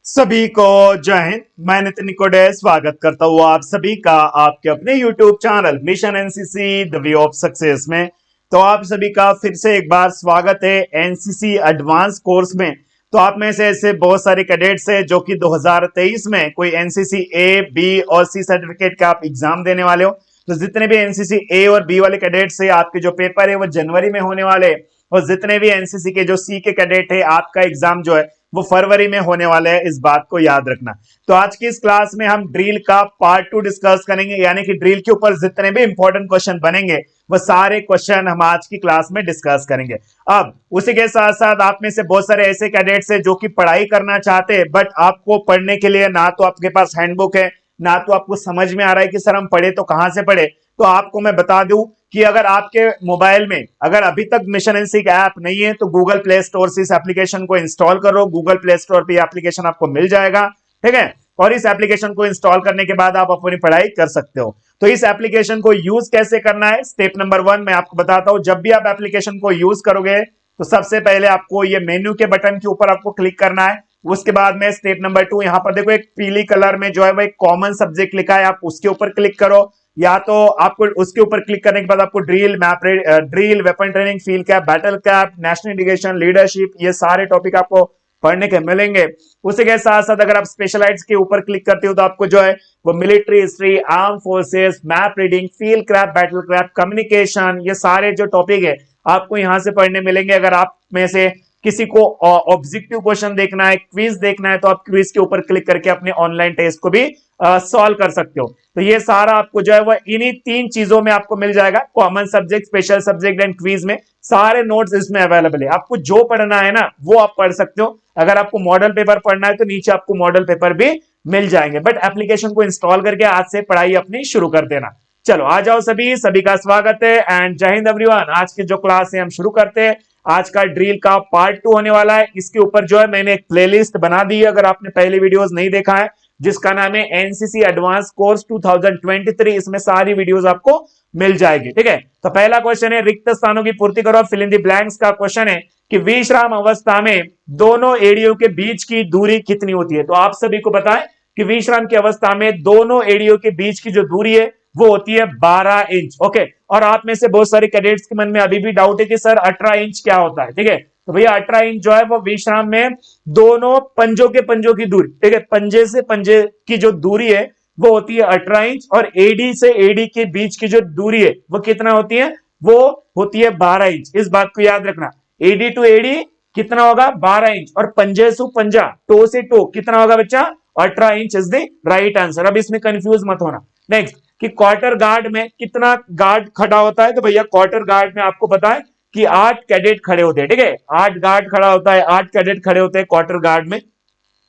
सभी को जय हिंद। मैं नितिन निकोडे स्वागत करता हूँ आप सभी का आपके अपने YouTube channel mission NCC the way of success में। तो आप सभी का फिर से एक बार स्वागत है एनसीसी एडवांस कोर्स में। तो आप में से ऐसे बहुत सारे कैडेट्स हैं जो कि 2023 में कोई एनसीसी ए बी और सी सर्टिफिकेट का आप एग्जाम देने वाले हो। तो जितने भी एनसीसी ए और बी वाले कैडेट्स है आपके जो पेपर है वो जनवरी में होने वाले, और जितने भी एनसीसी के जो सी के कैडेट है आपका एग्जाम जो है वो फरवरी में होने वाले हैं, इस बात को याद रखना। तो आज की इस क्लास में हम ड्रिल का पार्ट 2 डिस्कस करेंगे, यानी कि ड्रिल के ऊपर जितने भी इंपॉर्टेंट क्वेश्चन बनेंगे वो सारे क्वेश्चन हम आज की क्लास में डिस्कस करेंगे। अब उसी के साथ साथ आप में से बहुत सारे ऐसे कैडेट्स हैं जो कि पढ़ाई करना चाहते हैं, बट आपको पढ़ने के लिए ना तो आपके पास हैंडबुक है, ना तो आपको समझ में आ रहा है कि सर हम पढ़े तो कहां से पढ़े। तो आपको मैं बता दूं कि अगर आपके मोबाइल में अगर अभी तक मिशन एनसी का ऐप नहीं है तो गूगल प्ले स्टोर से इस एप्लीकेशन को इंस्टॉल करो। गूगल प्ले स्टोर पे एप्लीकेशन आपको मिल जाएगा, ठीक है। और इस एप्लीकेशन को इंस्टॉल करने के बाद आप अपनी पढ़ाई कर सकते हो। तो इस एप्लीकेशन को यूज कैसे करना है, स्टेप नंबर 1 मैं आपको बताता हूं। जब भी आप एप्लीकेशन को यूज करोगे तो सबसे पहले आपको ये मेन्यू के बटन के ऊपर आपको क्लिक करना है। उसके बाद में स्टेप नंबर 2, यहां पर देखो एक पीली कलर में जो है वो एक कॉमन सब्जेक्ट लिखा है, आप उसके ऊपर क्लिक करो। या तो आपको उसके ऊपर क्लिक करने के बाद आपको drill, map, drill, weapon training, field cap, battle cap, national integration, leadership, ये सारे टॉपिक आपको पढ़ने के मिलेंगे। उसी के साथ साथ अगर आप स्पेशलाइज्ड के ऊपर क्लिक करते हो तो आपको जो है वो military history, arm forces, map reading, field craft, battle craft, communication, ये सारे जो टॉपिक है आपको यहां से पढ़ने मिलेंगे। अगर आप में से किसी को ऑब्जेक्टिव क्वेश्चन देखना है, क्विज देखना है, तो आप क्विज के ऊपर क्लिक करके अपने ऑनलाइन टेस्ट को भी सॉल्व कर सकते हो। तो ये सारा आपको जो है वो इन्हीं 3 चीजों में आपको मिल जाएगा, common subject, special subject and quiz में सारे नोट्स इसमें अवेलेबल है। आपको जो पढ़ना है ना वो आप पढ़ सकते हो। अगर आपको मॉडल पेपर पढ़ना है तो नीचे आपको मॉडल पेपर भी मिल जाएंगे, बट एप्लीकेशन को इंस्टॉल करके आज से पढ़ाई अपनी शुरू कर देना। चलो आ जाओ, सभी का स्वागत है एंड जय हिंद एवरीवन। आज की जो क्लास है हम शुरू करते हैं। आज का ड्रिल का पार्ट 2 होने वाला है। इसके ऊपर जो है मैंने एक प्लेलिस्ट बना दी है, अगर आपने पहले वीडियोस नहीं देखा है, जिसका नाम है एनसीसी एडवांस कोर्स 2023। इसमें सारी वीडियोस आपको मिल जाएगी, ठीक है। तो पहला क्वेश्चन है रिक्त स्थानों की पूर्ति करो, फिल इन द ब्लैंक्स का क्वेश्चन है कि विश्राम अवस्था में दोनों एड़ियों के बीच की दूरी कितनी होती है। तो आप सभी को पता है कि विश्राम की अवस्था में दोनों एड़ियों के बीच की जो दूरी है वो होती है 12 इंच, ओके। और आप में से बहुत सारे कैडेट्स के मन में अभी भी डाउट है कि सर 18 इंच क्या होता है, ठीक है। तो भैया 18 इंच जो है वो विश्राम में दोनों पंजों की दूरी, ठीक है, पंजे से पंजे की जो दूरी है वो होती है 18 इंच, और एडी से एडी के बीच की जो दूरी है वो कितना होती है, वो होती है 12 इंच। इस बात को याद रखना, एडी टू एडी कितना होगा 12 इंच, और पंजे से पंजा, टो से टो कितना होगा बच्चा 18 inch is the right answer. अब इसमें कंफ्यूज मत होना। नेक्स्ट कि क्वार्टर गार्ड में कितना गार्ड खड़ा होता है। तो भैया क्वार्टर गार्ड में आपको पता है कि 8 कैडेट खड़े होते हैं, ठीक है। 8 गार्ड खड़ा होता है, 8 कैडेट खड़े होते हैं क्वार्टर गार्ड में।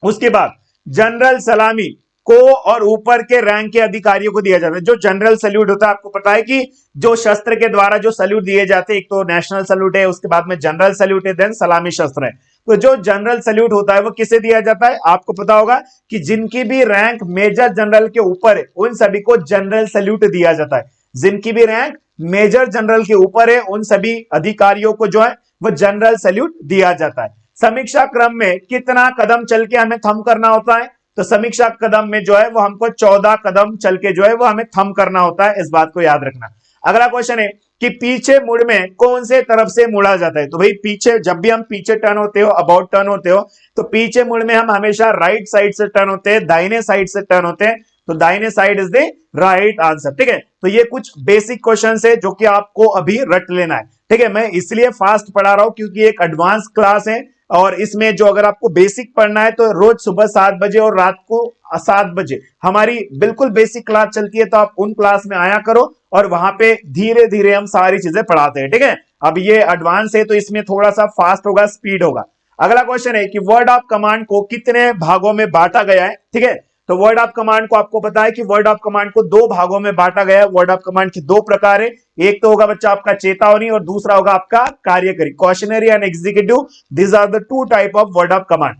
उसके बाद जनरल सलामी को और ऊपर के रैंक के अधिकारियों को दिया जाता है। जो जनरल सल्यूट होता है, आपको पता है कि जो शस्त्र के द्वारा जो सल्यूट दिए जाते हैं, एक तो नेशनल सल्यूट है, उसके बाद में जनरल सल्यूट है, देन सलामी शस्त्र है। तो जो जनरल सल्यूट होता है वो किसे दिया जाता है, आपको पता होगा कि जिनकी भी रैंक मेजर जनरल के ऊपर है उन सभी को जनरल सल्यूट दिया जाता है। जिनकी भी रैंक मेजर जनरल के ऊपर है उन सभी अधिकारियों को जो है वो जनरल सल्यूट दिया जाता है। समीक्षा क्रम में कितना कदम चल के हमें थंब करना होता है। तो समीक्षा कदम में जो है वो हमको 14 कदम चल के जो है वो हमें थंब करना होता है, इस बात को याद रखना। अगला क्वेश्चन है कि पीछे मुड़ में कौन से तरफ से मुड़ा जाता है। तो भाई पीछे, जब भी हम पीछे टर्न होते हो, अबाउट टर्न होते हो, तो पीछे मुड़ में हम हमेशा राइट साइड से टर्न होते हैं, दाहिने साइड से टर्न होते हैं। तो दाहिने side is the right answer, ठीक है। तो ये कुछ बेसिक क्वेश्चन है जो कि आपको अभी रट लेना है, ठीक है। मैं इसलिए फास्ट पढ़ा रहा हूं क्योंकि एक एडवांस क्लास है, और इसमें जो अगर आपको बेसिक पढ़ना है तो रोज सुबह 7 बजे और रात को 7 बजे हमारी बिल्कुल बेसिक क्लास चलती है। तो आप उन क्लास में आया करो, और वहां पे धीरे धीरे हम सारी चीजें पढ़ाते हैं, ठीक है। अब ये एडवांस है तो इसमें थोड़ा सा फास्ट होगा, स्पीड होगा। अगला क्वेश्चन है कि वर्ड ऑफ कमांड को कितने भागों में बांटा गया है, ठीक है। तो वर्ड ऑफ कमांड को आपको पता है कि वर्ड ऑफ कमांड को 2 भागों में बांटा गया है। वर्ड ऑफ कमांड के 2 प्रकार है, एक तो होगा बच्चा आपका चेतावनी और दूसरा होगा आपका कार्यकरी, cautionary and executive. This are the 2 type of word of command.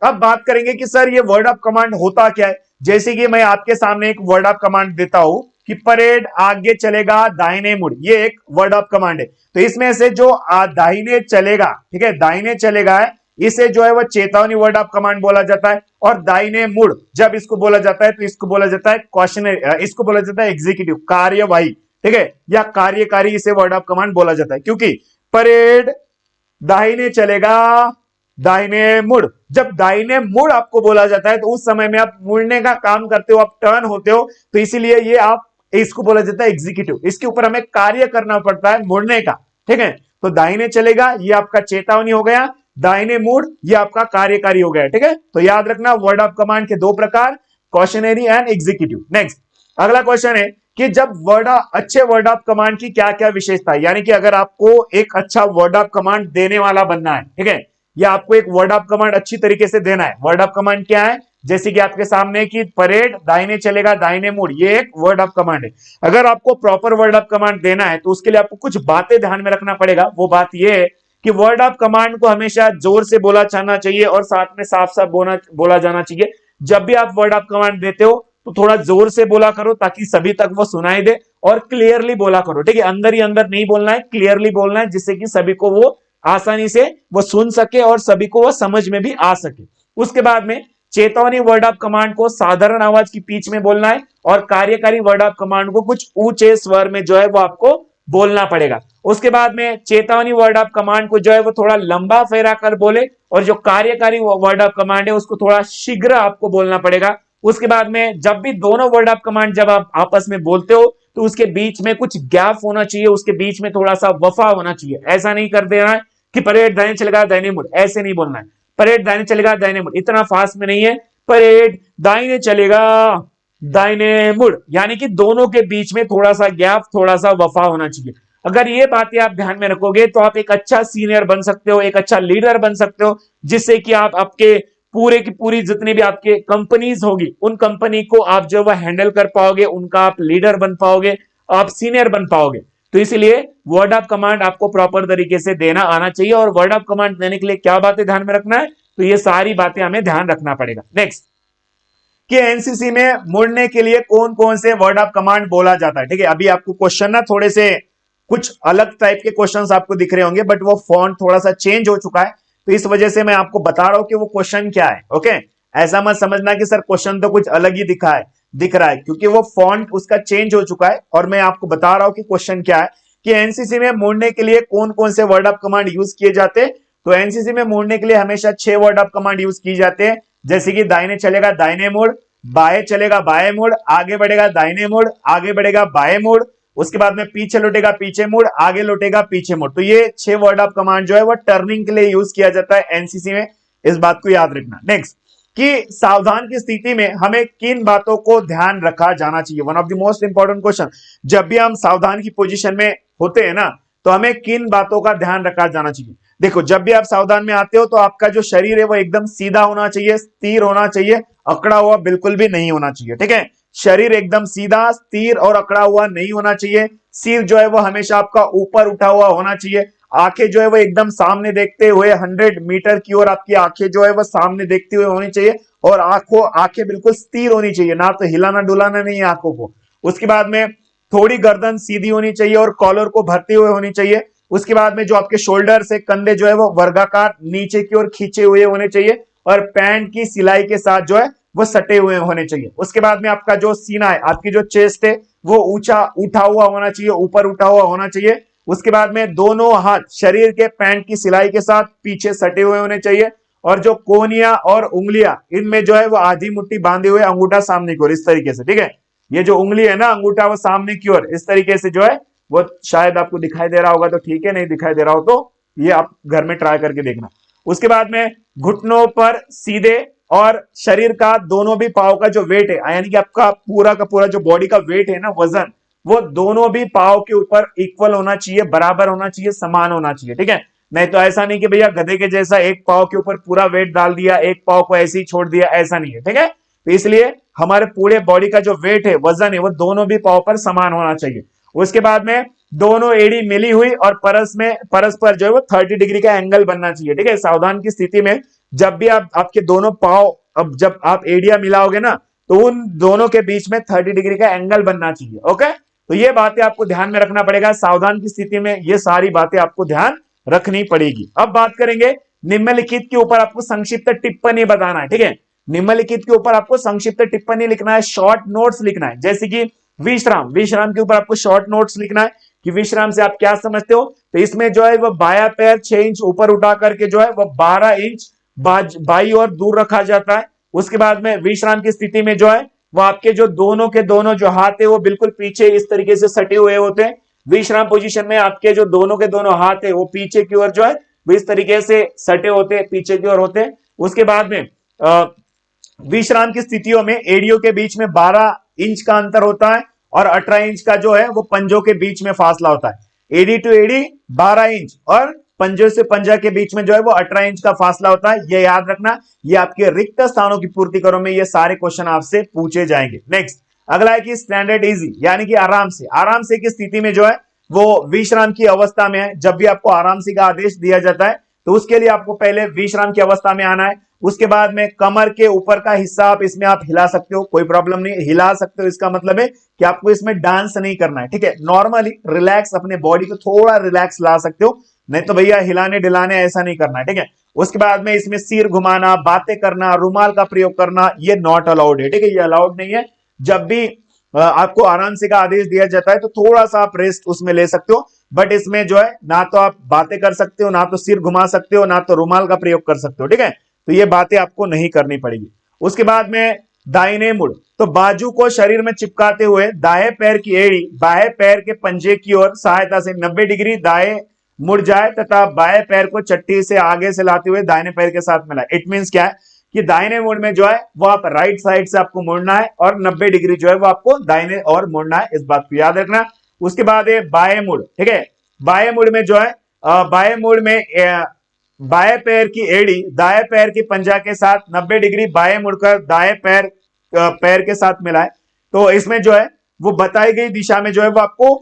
अब बात करेंगे कि सर ये वर्ड ऑफ कमांड होता क्या है। जैसे कि मैं आपके सामने एक वर्ड ऑफ कमांड देता हूं कि परेड आगे चलेगा दाहिने मुड़, ये एक वर्ड ऑफ कमांड है। तो इसमें से जो दाहिने चलेगा, ठीक है, दाहिने चलेगा है, इसे जो है वो चेतावनी वर्ड ऑफ कमांड बोला जाता है। और दाहिने मुड़ जब इसको बोला जाता है तो इसको बोला जाता है क्वेश्चनरी, इसको बोला जाता है एग्जीक्यूटिव, कार्यवाही, ठीक है, या कार्यकारी इसे वर्ड ऑफ कमांड बोला जाता है। क्योंकि परेड दाहिने चलेगा, दाहिने मुड़, जब दाहिने मुड़ आपको बोला जाता है तो उस समय में आप मुड़ने का काम करते हो, आप टर्न होते हो, तो इसीलिए ये आप इसको बोला जाता है एग्जीक्यूटिव। इसके ऊपर हमें कार्य करना पड़ता है मुड़ने का, ठीक है। तो दाहिने चलेगा ये आपका चेतावनी हो गया, दाहिने मुड़ ये आपका कार्यकारी हो गया, ठीक है। तो याद रखना वर्ड ऑफ कमांड के दो प्रकार, क्वेश्चनरी एंड एग्जीक्यूटिव। नेक्स्ट अगला क्वेश्चन है कि जब अच्छे वर्ड ऑफ कमांड की क्या क्या विशेषता है, यानी कि अगर आपको एक अच्छा वर्ड ऑफ कमांड देने वाला बनना है, ठीक है, या आपको एक वर्ड ऑफ कमांड अच्छी तरीके से देना है। वर्ड ऑफ कमांड क्या है, जैसे कि आपके सामने कि परेड दाहिने चलेगा, दाहिने मुड़, ये एक वर्ड ऑफ कमांड है। अगर आपको प्रॉपर वर्ड ऑफ कमांड देना है तो उसके लिए आपको कुछ बातें ध्यान में रखना पड़ेगा। वो बात ये है कि वर्ड ऑफ कमांड को हमेशा जोर से बोला जाना चाहिए और साथ में साफ साफ बोला जाना चाहिए। जब भी आप वर्ड ऑफ कमांड देते हो तो थोड़ा जोर से बोला करो ताकि सभी तक वो सुनाई दे, और क्लियरली बोला करो, ठीक है। अंदर ही अंदर नहीं बोलना है, क्लियरली बोलना है, जिससे कि सभी को वो आसानी से वो सुन सके और सभी को वो समझ में भी आ सके। उसके बाद में चेतावनी वर्ड ऑफ कमांड को साधारण आवाज की पिच में बोलना है, और कार्यकारी वर्ड ऑफ कमांड को कुछ ऊंचे स्वर में जो है वो आपको बोलना पड़ेगा। उसके बाद में चेतावनी वर्ड ऑफ कमांड को जो है वो थोड़ा लंबा फेरा कर बोले, और जो कार्यकारी वर्ड ऑफ कमांड है उसको थोड़ा शीघ्र आपको बोलना पड़ेगा। उसके बाद में जब भी दोनों वर्ड ऑफ कमांड जब आप आपस में बोलते हो तो उसके बीच में कुछ गैप होना चाहिए, उसके बीच में थोड़ा सा वफा होना चाहिए। ऐसा नहीं कर देना है कि परेड दाहिने चलेगा दाहिने मुड़, ऐसे नहीं बोलना है। परेड दाहिने चलेगा दाहिने मुड़ इतना फास्ट में नहीं है, परेड दाहिने चलेगा दाहिने मुड़, यानी कि दोनों के बीच में थोड़ा सा गैप, थोड़ा सा वफा होना चाहिए। अगर ये बातें आप ध्यान में रखोगे तो आप एक अच्छा सीनियर बन सकते हो, एक अच्छा लीडर बन सकते हो, जिससे कि आप आपके पूरे की पूरी जितनी भी आपके कंपनीज होगी उन कंपनी को आप जो वह हैंडल कर पाओगे, उनका आप लीडर बन पाओगे, आप सीनियर बन पाओगे। तो इसलिए वर्ड ऑफ कमांड आपको प्रॉपर तरीके से देना आना चाहिए। और वर्ड ऑफ कमांड देने के लिए क्या बातें ध्यान में रखना है, तो ये सारी बातें हमें ध्यान रखना पड़ेगा। नेक्स्ट कि एनसीसी में मुड़ने के लिए कौन कौन से वर्ड ऑफ कमांड बोला जाता है, ठीक है। अभी आपको क्वेश्चन ना थोड़े से कुछ अलग टाइप के क्वेश्चंस आपको दिख रहे होंगे, बट वो फॉन्ट थोड़ा सा चेंज हो चुका है, तो इस वजह से मैं आपको बता रहा हूं कि वो क्वेश्चन क्या है। ओके, ऐसा मत समझना कि सर क्वेश्चन तो कुछ अलग ही दिख रहा है, क्योंकि वो फॉन्ट उसका चेंज हो चुका है। और मैं आपको बता रहा हूं कि क्वेश्चन क्या है, कि एनसीसी में मुड़ने के लिए कौन कौन से वर्ड ऑफ कमांड यूज किए जाते हैं। तो एनसीसी में मुड़ने के लिए हमेशा 6 वर्ड ऑफ कमांड यूज किए जाते हैं, जैसे कि दाहिने चलेगा दाहिने मुड़, बाएं चलेगा बाएं मुड़, आगे बढ़ेगा दाहिने मुड़, आगे बढ़ेगा बाएं मुड़, उसके बाद में पीछे लौटेगा पीछे मुड़, आगे लौटेगा पीछे मुड़। तो ये 6 वर्ड ऑफ कमांड जो है वो टर्निंग के लिए यूज किया जाता है एनसीसी में, इस बात को याद रखना। नेक्स्ट कि सावधान की स्थिति में हमें किन बातों को ध्यान रखा जाना चाहिए। One of the most important question, जब भी हम सावधान की पोजीशन में होते हैं ना, तो हमें किन बातों का ध्यान रखा जाना चाहिए। देखो, जब भी आप सावधान में आते हो तो आपका जो शरीर है वो एकदम सीधा होना चाहिए, स्थिर होना चाहिए, अकड़ा हुआ बिल्कुल भी नहीं होना चाहिए, ठीक है। शरीर एकदम सीधा, स्थिर और अकड़ा हुआ नहीं होना चाहिए। सिर जो है वो हमेशा आपका ऊपर उठा हुआ होना चाहिए। आंखें जो है वो एकदम सामने देखते हुए 100 मीटर की ओर आपकी आंखें जो है वो सामने देखते हुए होनी चाहिए, और आंखें बिल्कुल स्थिर होनी चाहिए, ना तो हिलाना डुलाना नहीं है आंखों को। उसके बाद में थोड़ी गर्दन सीधी होनी चाहिए और कॉलर को भरते हुए होनी चाहिए। उसके बाद में जो आपके शोल्डर से कंधे जो है वो वर्गाकार नीचे की ओर खींचे हुए होने चाहिए, और पैंट की सिलाई के साथ जो है वो सटे हुए होने चाहिए। उसके बाद में आपका जो सीना है, आपकी जो चेस्ट है वो ऊंचा उठा हुआ होना चाहिए, ऊपर उठा हुआ होना चाहिए। उसके बाद में दोनों हाथ शरीर के पैंट की सिलाई के साथ पीछे सटे हुए होने चाहिए, और जो कोहनियां और उंगलियां इनमें जो है वो आधी मुट्ठी बांधे हुए, अंगूठा सामने की ओर, इस तरीके से, ठीक है। ये जो उंगली है ना, अंगूठा वो सामने की ओर, इस तरीके से जो है वो, शायद आपको दिखाई दे रहा होगा तो ठीक है, नहीं दिखाई दे रहा हो तो ये आप घर में ट्राई करके देखना। उसके बाद में घुटनों पर सीधे, और शरीर का दोनों भी पांव का जो वेट है, यानी कि आपका पूरा का पूरा जो बॉडी का वेट है ना, वजन, वो दोनों भी पांव के ऊपर इक्वल होना चाहिए, बराबर होना चाहिए, समान होना चाहिए, ठीक है। नहीं तो ऐसा नहीं कि भैया गधे के जैसा एक पांव के ऊपर पूरा वेट डाल दिया, एक पांव को ऐसे ही छोड़ दिया, ऐसा नहीं है, ठीक है। तो इसलिए हमारे पूरे बॉडी का जो वेट है, वजन है, वो दोनों भी पांव पर समान होना चाहिए। उसके बाद में दोनों एड़ी मिली हुई और परस्पर जो है वो 30 डिग्री का एंगल बनना चाहिए, ठीक है। सावधान की स्थिति में जब भी आपके दोनों पांव, अब जब आप एड़ियां मिलाओगे ना, तो उन दोनों के बीच में 30 डिग्री का एंगल बनना चाहिए। ओके, तो ये बातें आपको ध्यान में रखना पड़ेगा। सावधान की स्थिति में ये सारी बातें आपको ध्यान रखनी पड़ेगी। अब बात करेंगे निम्नलिखित के ऊपर आपको संक्षिप्त टिप्पणी बताना है, ठीक है। निम्नलिखित के ऊपर आपको संक्षिप्त टिप्पणी लिखना है, शॉर्ट नोट्स लिखना है। जैसे कि विश्राम, विश्राम के ऊपर आपको शॉर्ट नोट्स लिखना है कि विश्राम से आप क्या समझते हो। तो इसमें जो है वो बायां पैर 6 इंच ऊपर उठा करके जो है वो 12 इंच बाई और दूर रखा जाता है। उसके बाद में विश्राम की स्थिति में जो है वो आपके जो दोनों के दोनों जो हाथ है वो बिल्कुल पीछे इस तरीके से सटे हुए होते हैं। विश्राम पोजीशन में आपके जो दोनों के दोनों हाथ है वो पीछे की ओर जो है वो इस तरीके से सटे होते हैं, पीछे की ओर होते हैं। उसके बाद में विश्राम की स्थितियों में एड़ियों के बीच में 12 इंच का अंतर होता है और 18 इंच का जो है वो पंजों के बीच में फासला होता है। एडी टू एडी 12 इंच और पंजों से पंजा के बीच में जो है वो 18 इंच का फासला होता है। ये याद रखना, ये आपके रिक्त स्थानों की पूर्ति करो में ये सारे क्वेश्चन आपसे पूछे जाएंगे। नेक्स्ट अगला है कि स्टैंडर्ड इजी, यानी कि आराम से की स्थिति में जो है वो विश्राम की अवस्था में है। जब भी आपको आराम से का आदेश दिया जाता है तो उसके लिए आपको पहले विश्राम की अवस्था में आना है। उसके बाद में कमर के ऊपर का हिस्सा आप इसमें आप हिला सकते हो, कोई प्रॉब्लम नहीं, हिला सकते हो। इसका मतलब है कि आपको इसमें डांस नहीं करना है, ठीक है। नॉर्मली रिलैक्स, अपने बॉडी को थोड़ा रिलैक्स ला सकते हो, नहीं तो भैया हिलाने डिलाने ऐसा नहीं करना है, ठीक है। उसके बाद में इसमें सिर घुमाना, बातें करना, रुमाल का प्रयोग करना ये नॉट अलाउड है, ठीक है, ये अलाउड नहीं है। जब भी आपको आराम से का आदेश दिया जाता है तो थोड़ा सा आप रेस्ट उसमें ले सकते हो, बट इसमें जो है ना तो आप बातें कर सकते हो, ना तो सिर घुमा सकते हो, ना तो रुमाल का प्रयोग कर सकते हो, ठीक है। तो ये बातें आपको नहीं करनी पड़ेगी। उसके बाद में दाहिने मुड़, तो बाजू को शरीर में चिपकाते हुए दाएं पैर की एड़ी बाएं पैर के पंजे की ओर सहायता से 90 डिग्री दाएं मुड़ जाए तथा बाएं पैर को चट्टी से आगे से लाते हुए दाहिने पैर के साथ मिलाए। इट मींस क्या है कि दाहिने मुड़ में जो है वो आप राइट साइड से आपको मुड़ना है और 90 डिग्री जो है वो आपको दाहिने और मुड़ना है, इस बात को याद रखना। उसके बाद है बाएं मुड़, ठीक है। बाएं मुड़ में जो है बाएं मुड़ में बाएं पैर की एड़ी दाएं पैर की पंजा के साथ 90 डिग्री बाएं मुड़कर दाएं पैर पैर के साथ मिलाए। तो इसमें जो है वो बताई गई दिशा में जो है वो आपको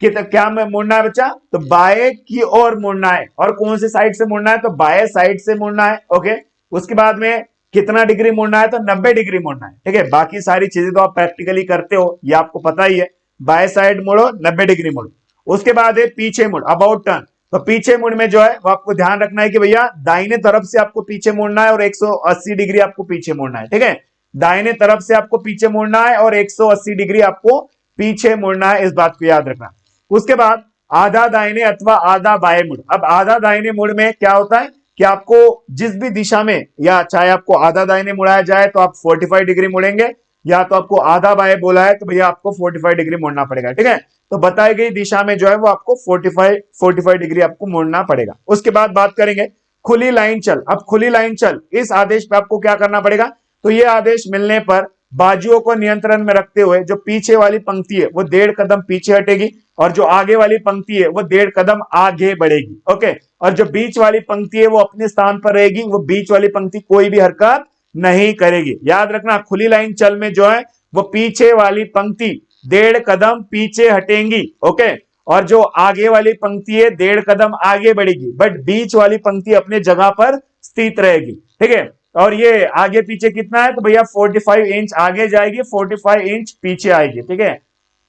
क्या मुड़ना है बच्चा, तो बाएं की ओर मुड़ना है। और कौन सी साइड से मुड़ना है, तो बाएं साइड से मुड़ना है, ओके। उसके बाद में कितना डिग्री मुड़ना है, तो 90 डिग्री मुड़ना है, ठीक है। बाकी सारी चीजें तो आप प्रैक्टिकली करते हो, ये आपको पता ही है। बाएं साइड मुड़ो, 90 डिग्री मुड़ो। उसके बाद है पीछे मुड़, अबाउट टर्न। तो पीछे मुड़ में जो है वो आपको ध्यान रखना है कि भैया दाहिने तरफ से आपको पीछे मुड़ना है और 180 डिग्री आपको पीछे मुड़ना है, ठीक है। दाहिने तरफ से आपको पीछे मुड़ना है और 180 डिग्री आपको पीछे मुड़ना है, इस बात को याद रखना। उसके बाद आधा दाहिने अथवा आधा बाएं मुड़। अब आधा दाहिने मुड़ में क्या होता है कि आपको जिस भी दिशा में, या चाहे आपको आधा दाहिने मुड़ाया जाए तो आप 45 डिग्री मुड़ेंगे, या तो आपको आधा बाएं बोला है तो भैया आपको 45 डिग्री मुड़ना पड़ेगा, ठीक है। तो बताई गई दिशा में जो है वो आपको 45 डिग्री आपको मुड़ना पड़ेगा। उसके बाद बात करेंगे खुली लाइन चल। अब खुली लाइन चल, इस आदेश पे आपको क्या करना पड़ेगा, तो ये आदेश मिलने पर बाजुओं को नियंत्रण में रखते हुए जो पीछे वाली पंक्ति है वो 1.5 कदम पीछे हटेगी और जो आगे वाली पंक्ति है वो 1.5 कदम आगे बढ़ेगी, ओके। और जो बीच वाली पंक्ति है वो अपने स्थान पर रहेगी, वो बीच वाली पंक्ति कोई भी हरकत नहीं करेगी। याद रखना, खुली लाइन चल में जो है वो पीछे वाली पंक्ति 1.5 कदम पीछे हटेंगी, ओके। और जो आगे वाली पंक्ति है 1.5 कदम आगे बढ़ेगी, बट बीच वाली पंक्ति अपने जगह पर स्थित रहेगी, ठीक है। और ये आगे पीछे कितना है, तो भैया 45 इंच आगे जाएगी, 45 इंच पीछे आएगी, ठीक है।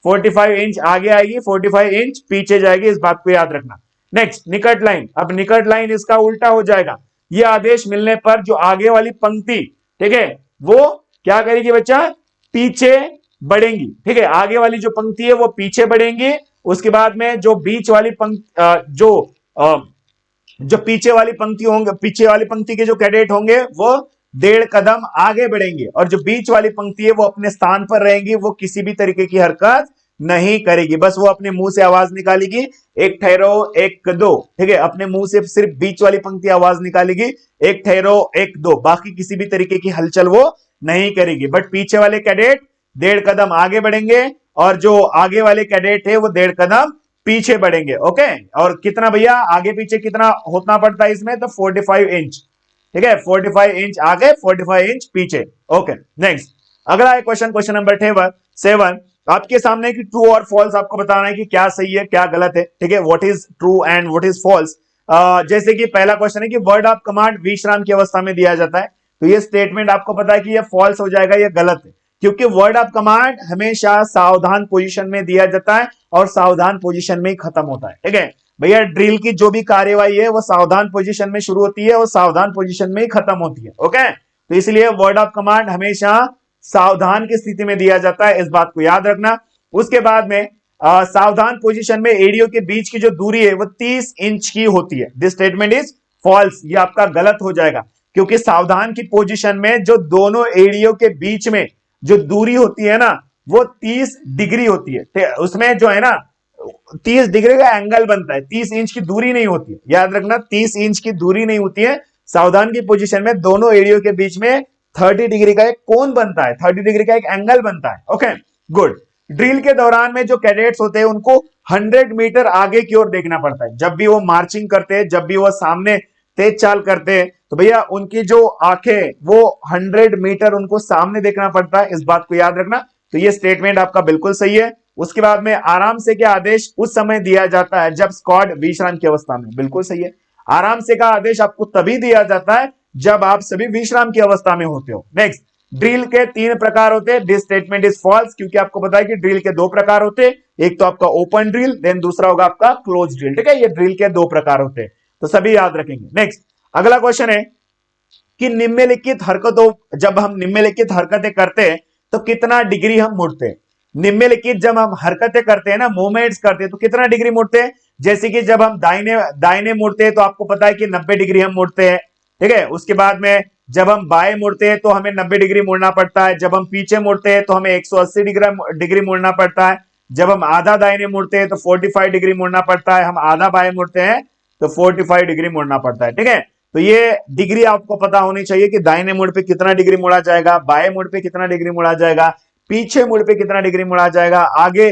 45 इंच आगे आएगी, 45 इंच पीछे जाएगी, इस बात को याद रखना। नेक्स्ट निकट लाइन। अब निकट लाइन इसका उल्टा हो जाएगा। ये आदेश मिलने पर जो आगे वाली पंक्ति, ठीक है, वो क्या करेगी बच्चा, पीछे बढ़ेंगी, ठीक है। आगे वाली जो पंक्ति है वो पीछे बढ़ेंगी। उसके बाद में जो बीच वाली पंक्ति जो पीछे वाली पंक्ति होंगे, पीछे वाली पंक्ति के जो कैडेट होंगे वो 1.5 कदम आगे बढ़ेंगे और जो बीच वाली पंक्ति है वो अपने स्थान पर रहेंगी, वो किसी भी तरीके की हरकत नहीं करेगी, बस वो अपने मुंह से आवाज निकालेगी, एक ठहरो एक दो, ठीक है। अपने मुंह से सिर्फ बीच वाली पंक्ति आवाज निकालेगी, एक ठहरो एक दो, बाकी किसी भी तरीके की हलचल वो नहीं करेगी। बट पीछे वाले कैडेट 1.5 कदम आगे बढ़ेंगे और जो आगे वाले कैडेट है वो 1.5 कदम पीछे बढ़ेंगे, ओके। और कितना भैया आगे पीछे कितना होना पड़ता है इसमें, तो 45 इंच, ठीक है। 45 इंच आगे, 45 इंच पीछे, ओके। नेक्स्ट अगला है क्वेश्चन नंबर 7। आपके सामने की ट्रू और फॉल्स आपको बताना है कि क्या सही है क्या गलत है, ठीक है। What is true and what is false. जैसे कि पहला क्वेश्चन है कि वर्ड ऑफ कमांड विश्राम की अवस्था में दिया जाता है, तो ये स्टेटमेंट आपको पता है कि ये फॉल्स हो जाएगा, ये गलत है, क्योंकि वर्ड ऑफ कमांड हमेशा सावधान पोजीशन में दिया जाता है और सावधान पोजीशन में ही खत्म होता है, ठीक है। भैया ड्रिल की जो भी कार्यवाही है वो सावधान पोजीशन में शुरू होती है और सावधान पोजीशन में ही खत्म होती है। ओके, तो इसलिए वर्ड ऑफ कमांड हमेशा सावधान की स्थिति में दिया जाता है, इस बात को याद रखना। उसके बाद में सावधान पोजीशन में एड़ियों के बीच की जो दूरी है वो 30 इंच की होती है। दिस स्टेटमेंट इज फॉल्स, ये आपका गलत हो जाएगा, क्योंकि सावधान की पोजीशन में जो दोनों एड़ियों के बीच में जो दूरी होती है ना वो 30 डिग्री होती है। उसमें जो है ना 30 डिग्री का एंगल बनता है, 30 इंच की दूरी नहीं होती है, याद रखना 30 इंच की दूरी नहीं होती है। सावधान की पोजीशन में दोनों एड़ियों के बीच में 30 डिग्री का एक कोण बनता है, 30 डिग्री का एक एंगल बनता है। Okay good. ड्रिल के दौरान में जो कैडेट्स होते हैं उनको 100 मीटर आगे की ओर देखना पड़ता है। जब भी वो मार्चिंग करते हैं, जब भी वो सामने तेज चाल करते हैं, तो भैया उनकी जो आंखें वो 100 मीटर उनको सामने देखना पड़ता है, इस बात को याद रखना। तो ये स्टेटमेंट आपका बिल्कुल सही है। उसके बाद में आराम से का आदेश उस समय दिया जाता है जब स्क्वाड विश्राम की अवस्था में, बिल्कुल सही है। आराम से का आदेश आपको तभी दिया जाता है जब आप सभी विश्राम की अवस्था में होते हो। नेक्स्ट, ड्रिल के 3 प्रकार होते हैं। दिस स्टेटमेंट इज फॉल्स, क्योंकि आपको पता है कि ड्रिल के 2 प्रकार होते हैं, एक तो आपका ओपन ड्रिल, देन दूसरा होगा आपका क्लोज ड्रिल। ठीक है, ये ड्रिल के 2 प्रकार होते हैं, तो सभी याद रखेंगे। नेक्स्ट, अगला क्वेश्चन है कि निम्नलिखित हरकतों, जब हम निम्नलिखित हरकतें करते हैं तो कितना डिग्री हम मुड़ते हैं। निम्नलिखित जब हम हरकतें करते हैं ना, मूवमेंट्स करते हैं, तो कितना डिग्री मुड़ते हैं। जैसे कि जब हम दाहिने दाहिने मुड़ते हैं तो आपको पता है कि 90 डिग्री हम मुड़ते हैं। ठीक है, उसके बाद में जब हम बाएं मुड़ते हैं तो हमें 90 डिग्री मुड़ना पड़ता है। जब हम पीछे मुड़ते हैं तो हमें 180 डिग्री मुड़ना पड़ता है। जब हम आधा दाहिने मुड़ते हैं तो 45 डिग्री मुड़ना पड़ता है। हम आधा बाएं मुड़ते हैं तो 45 डिग्री मुड़ना पड़ता है। ठीक है, तो ये डिग्री आपको पता होनी चाहिए कि दाहिने मुड़ पे कितना डिग्री मुड़ा जाएगा, बाएं मुड़ पे कितना डिग्री मुड़ा जाएगा, पीछे मुड़ पे कितना डिग्री मुड़ा जाएगा, आगे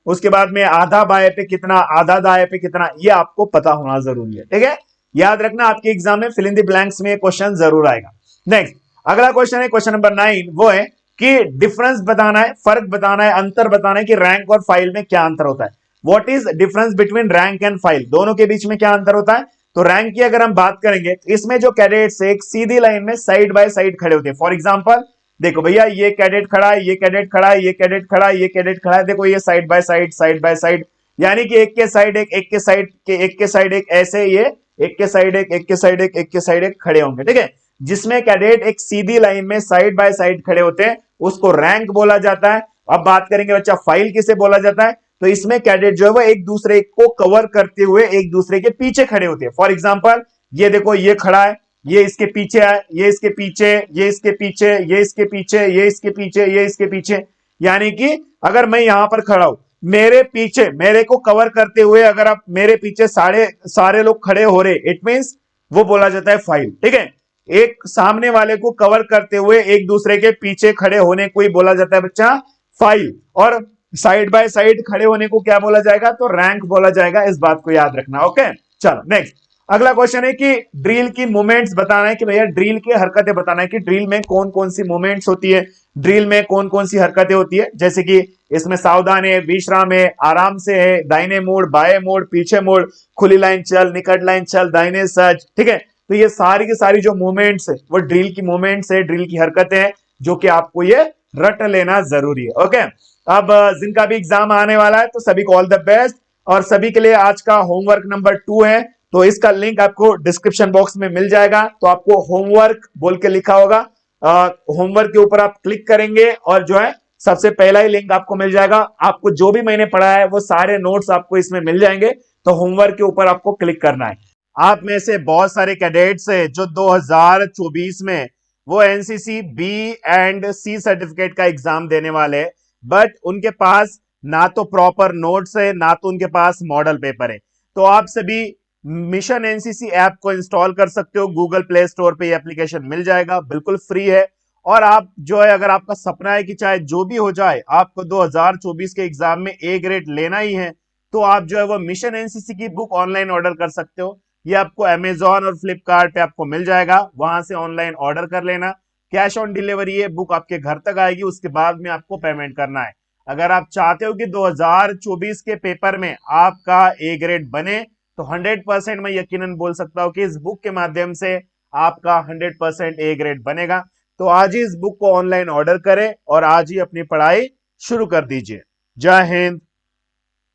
उसके बाद में आधा बाएं पे कितना, आधा दाएं पे कितना, ये आपको पता होना जरूरी है। ठीक है, याद रखना आपके एग्जाम में फिल इन द ब्लैंक्स में क्वेश्चन जरूर आएगा। नेक्स्ट, अगला क्वेश्चन है क्वेश्चन नंबर 9, वो है कि डिफरेंस बताना है, फर्क बताना है, अंतर बताना है कि रैंक और फाइल में क्या अंतर होता है। What is difference between rank and file, दोनों के बीच में क्या अंतर होता है। तो रैंक की अगर हम बात करेंगे तो इसमें जो कैडेट्स एक सीधी लाइन में साइड बाय साइड खड़े होते हैं। फॉर एग्जांपल देखो भैया, ये कैडेट खड़ा है, ये कैडेट खड़ा है, ये कैडेट खड़ा है, ये कैडेट खड़ा है, देखो ये side by side, side by side, यानी कि एक के साइड एक, एक के साइड के एक के साइड एक, ऐसे ये एक के साइड एक, एक के साइड एक, एक के साइड एक खड़े होंगे। ठीक है, जिसमें कैडेट एक सीधी लाइन में साइड बाय साइड खड़े होते हैं उसको रैंक बोला जाता है। अब बात करेंगे बच्चा फाइल किसे बोला जाता है, तो इसमें कैडेट जो है वो एक दूसरे को कवर करते हुए एक दूसरे के पीछे खड़े होते हैं। फॉर एग्जांपल ये देखो, ये खड़ा है, ये इसके पीछे है, ये इसके पीछे, ये इसके पीछे, ये इसके पीछे, ये इसके पीछे, ये इसके पीछे, यानी कि अगर मैं यहां पर खड़ा हूं, मेरे पीछे मेरे को कवर करते हुए अगर आप मेरे पीछे सारे लोग खड़े हो रहे, इट मींस वो बोला जाता है फाइल। ठीक है, एक सामने वाले को कवर करते हुए एक दूसरे के पीछे खड़े होने को ही बोला जाता है बच्चा फाइल, और साइड बाय साइड खड़े होने को क्या बोला जाएगा, तो रैंक बोला जाएगा, इस बात को याद रखना। ओके चलो नेक्स्ट, अगला क्वेश्चन है कि ड्रिल की मूवमेंट्स बताना है कि भैया ड्रिल की हरकतें बताना है कि ड्रिल में कौन कौन सी मूवमेंट्स होती है, ड्रिल में कौन कौन सी हरकतें होती है। जैसे कि इसमें सावधान है, विश्राम है, आराम से है, दाहिने मोड़, बाएं मोड़, पीछे मोड़, खुली लाइन चल, निकट लाइन चल, दाहिने सच। ठीक है, तो ये सारी की सारी जो मूवमेंट्स है वो ड्रिल की मूवमेंट्स है, ड्रिल की हरकतें हैं, जो कि आपको ये रट लेना जरूरी है। ओके, अब जिनका भी एग्जाम आने वाला है तो सभी को ऑल द बेस्ट, और सभी के लिए आज का होमवर्क नंबर 2 है, तो इसका लिंक आपको डिस्क्रिप्शन बॉक्स में मिल जाएगा। तो आपको होमवर्क बोल के लिखा होगा, होमवर्क के ऊपर आप क्लिक करेंगे और जो है सबसे पहला ही लिंक आपको मिल जाएगा। आपको जो भी मैंने पढ़ा है वो सारे नोट्स आपको इसमें मिल जाएंगे, तो होमवर्क के ऊपर आपको क्लिक करना है। आप में से बहुत सारे कैडेट्स है जो 2024 में वो NCC B and C certificate का एग्जाम देने वाले हैं, बट उनके पास ना तो प्रॉपर नोट्स है, ना तो उनके पास मॉडल पेपर है। तो आप सभी मिशन एनसीसी ऐप को इंस्टॉल कर सकते हो, गूगल प्ले स्टोर पे ये एप्लीकेशन मिल जाएगा, बिल्कुल फ्री है। और आप जो है, अगर आपका सपना है कि चाहे जो भी हो जाए आपको 2024 के एग्जाम में ए ग्रेड लेना ही है, तो आप जो है वो मिशन एनसीसी की बुक ऑनलाइन ऑर्डर कर सकते हो। ये आपको अमेजॉन और फ्लिपकार्ट पे आपको मिल जाएगा, वहां से ऑनलाइन ऑर्डर कर लेना। कैश ऑन डिलीवरी है, बुक आपके घर तक आएगी, उसके बाद में आपको पेमेंट करना है। अगर आप चाहते हो कि 2024 के पेपर में आपका ए ग्रेड बने, तो 100% मैं यकीनन बोल सकता हूं कि इस बुक के माध्यम से आपका 100% ए ग्रेड बनेगा। तो आज ही इस बुक को ऑनलाइन ऑर्डर करें और आज ही अपनी पढ़ाई शुरू कर दीजिए। जय हिंद।